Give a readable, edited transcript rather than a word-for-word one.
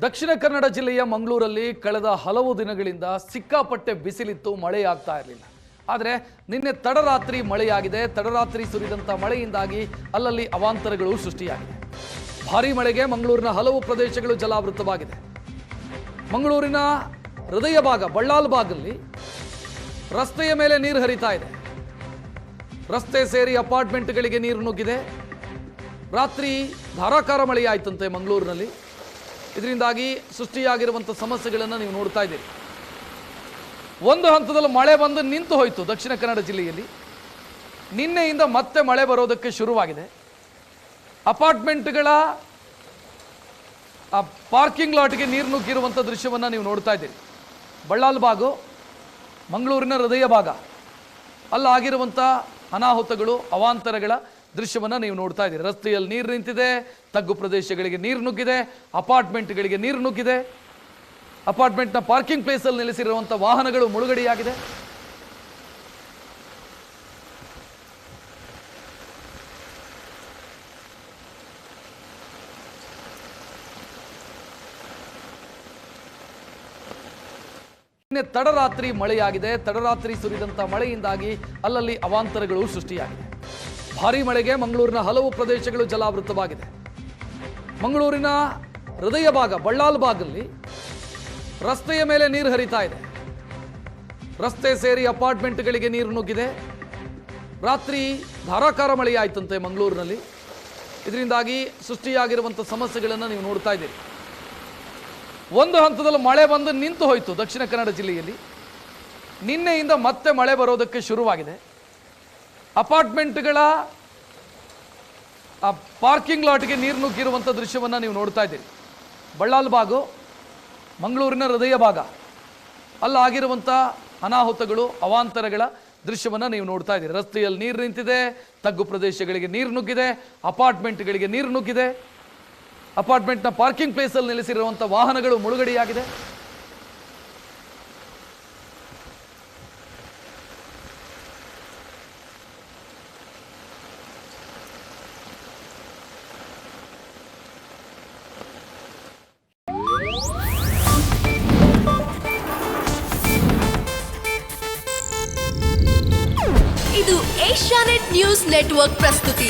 ದಕ್ಷಿಣ ಕನ್ನಡ ಜಿಲ್ಲೆಯ ಮಂಗಳೂರಲ್ಲಿ ಕಳೆದ ಹಲವು ದಿನಗಳಿಂದ ಸಿಕ್ಕಾಪಟ್ಟೆ ಬಿಸಿಲಿತ್ತು, ಮಳೆಯಾಗ್ತಾ ಇರಲಿಲ್ಲ. ಆದರೆ ನಿನ್ನೆ ತಡರಾತ್ರಿ ಮಳೆಯಾಗಿದೆ. ತಡರಾತ್ರಿ ಸುರಿದಂಥ ಮಳೆಯಿಂದಾಗಿ ಅಲ್ಲಲ್ಲಿ ಅವಾಂತರಗಳು ಸೃಷ್ಟಿಯಾಗಿದೆ. ಭಾರೀ ಮಳೆಗೆ ಮಂಗಳೂರಿನ ಹಲವು ಪ್ರದೇಶಗಳು ಜಲಾವೃತವಾಗಿದೆ. ಮಂಗಳೂರಿನ ಹೃದಯ ಭಾಗ ಬಳ್ಳಾಲ್ ಭಾಗದಲ್ಲಿ ರಸ್ತೆಯ ಮೇಲೆ ನೀರು ಹರಿತಾ ಇದೆ. ರಸ್ತೆ ಸೇರಿ ಅಪಾರ್ಟ್ಮೆಂಟ್ಗಳಿಗೆ ನೀರು ನುಗ್ಗಿದೆ. ರಾತ್ರಿ ಧಾರಾಕಾರ ಮಳೆಯಾಯಿತಂತೆ ಮಂಗಳೂರಿನಲ್ಲಿ. ಇದರಿಂದಾಗಿ ಸೃಷ್ಟಿಯಾಗಿರುವಂಥ ಸಮಸ್ಯೆಗಳನ್ನು ನೀವು ನೋಡ್ತಾ ಇದ್ದೀರಿ. ಒಂದು ಹಂತದಲ್ಲಿ ಮಳೆ ಬಂದು ನಿಂತು ಹೋಯಿತು ದಕ್ಷಿಣ ಕನ್ನಡ ಜಿಲ್ಲೆಯಲ್ಲಿ. ನಿನ್ನೆಯಿಂದ ಮತ್ತೆ ಮಳೆ ಬರೋದಕ್ಕೆ ಶುರುವಾಗಿದೆ. ಅಪಾರ್ಟ್ಮೆಂಟ್ಗಳ ಪಾರ್ಕಿಂಗ್ ಲಾಟ್ಗೆ ನೀರು ನುಗ್ಗಿರುವಂಥ ದೃಶ್ಯವನ್ನು ನೀವು ನೋಡ್ತಾ ಇದ್ದೀರಿ. ಬಳ್ಳಾಲ್ ಭಾಗ ಮಂಗಳೂರಿನ ಹೃದಯ ಭಾಗ ಅಲ್ಲಾಗಿರುವಂಥ ಅನಾಹುತಗಳು, ಅವಾಂತರಗಳ ದೃಶ್ಯವನ್ನು ನೀವು ನೋಡ್ತಾ ಇದ್ದೀರಿ. ರಸ್ತೆಯಲ್ಲಿ ನೀರು ನಿಂತಿದೆ, ತಗ್ಗು ಪ್ರದೇಶಗಳಿಗೆ ನೀರು ನುಗ್ಗಿದೆ, ಅಪಾರ್ಟ್ಮೆಂಟ್ಗಳಿಗೆ ನೀರು ನುಗ್ಗಿದೆ. ಅಪಾರ್ಟ್ಮೆಂಟ್ನ ಪಾರ್ಕಿಂಗ್ ಪ್ಲೇಸಲ್ಲಿ ನೆಲೆಸಿರುವಂಥ ವಾಹನಗಳು ಮುಳುಗಡೆಯಾಗಿದೆ. ನಿನ್ನೆ ತಡರಾತ್ರಿ ಮಳೆಯಾಗಿದೆ. ತಡರಾತ್ರಿ ಸುರಿದಂಥ ಮಳೆಯಿಂದಾಗಿ ಅಲ್ಲಲ್ಲಿ ಅವಾಂತರಗಳು ಸೃಷ್ಟಿಯಾಗಿದೆ. ಭಾರೀ ಮಳೆಗೆ ಮಂಗಳೂರಿನ ಹಲವು ಪ್ರದೇಶಗಳು ಜಲಾವೃತವಾಗಿದೆ. ಮಂಗಳೂರಿನ ಹೃದಯ ಭಾಗ ಬಳ್ಳಾಲ್ ಭಾಗದಲ್ಲಿ ರಸ್ತೆಯ ಮೇಲೆ ನೀರು ಹರಿತಾ ಇದೆ. ರಸ್ತೆ ಸೇರಿ ಅಪಾರ್ಟ್ಮೆಂಟ್ಗಳಿಗೆ ನೀರು ನುಗ್ಗಿದೆ. ರಾತ್ರಿ ಧಾರಾಕಾರ ಮಳೆಯಾಯಿತಂತೆ ಮಂಗಳೂರಿನಲ್ಲಿ. ಇದರಿಂದಾಗಿ ಸೃಷ್ಟಿಯಾಗಿರುವಂಥ ಸಮಸ್ಯೆಗಳನ್ನು ನೀವು ನೋಡ್ತಾ ಇದ್ದೀರಿ. ಒಂದು ಹಂತದಲ್ಲಿ ಮಳೆ ಬಂದು ನಿಂತು ಹೋಯಿತು ದಕ್ಷಿಣ ಕನ್ನಡ ಜಿಲ್ಲೆಯಲ್ಲಿ. ನಿನ್ನೆಯಿಂದ ಮತ್ತೆ ಮಳೆ ಬರೋದಕ್ಕೆ ಶುರುವಾಗಿದೆ. ಅಪಾರ್ಟ್ಮೆಂಟ್ಗಳ ಪಾರ್ಕಿಂಗ್ ಲಾಟ್ಗೆ ನೀರು ನುಗ್ಗಿರುವಂಥ ದೃಶ್ಯವನ್ನು ನೀವು ನೋಡ್ತಾ ಇದ್ದೀರಿ. ಬಳ್ಳಾಲ್ ಭಾಗ ಮಂಗಳೂರಿನ ಹೃದಯ ಭಾಗ ಅಲ್ಲಾಗಿರುವಂಥ ಅನಾಹುತಗಳು, ಅವಾಂತರಗಳ ದೃಶ್ಯವನ್ನು ನೀವು ನೋಡ್ತಾ ಇದ್ದೀರಿ. ರಸ್ತೆಯಲ್ಲಿ ನೀರು ನಿಂತಿದೆ, ತಗ್ಗು ಪ್ರದೇಶಗಳಿಗೆ ನೀರು ನುಗ್ಗಿದೆ, ಅಪಾರ್ಟ್ಮೆಂಟ್ಗಳಿಗೆ ನೀರು ನುಗ್ಗಿದೆ. ಅಪಾರ್ಟ್ಮೆಂಟ್ನ ಪಾರ್ಕಿಂಗ್ ಪ್ಲೇಸಲ್ಲಿ ನೆಲೆಸಿರುವಂಥ ವಾಹನಗಳು ಮುಳುಗಡೆಯಾಗಿದೆ. ಇದು ಏಷ್ಯಾನೆಟ್ ನ್ಯೂಸ್ ನೆಟ್ವರ್ಕ್ ಪ್ರಸ್ತುತಿ.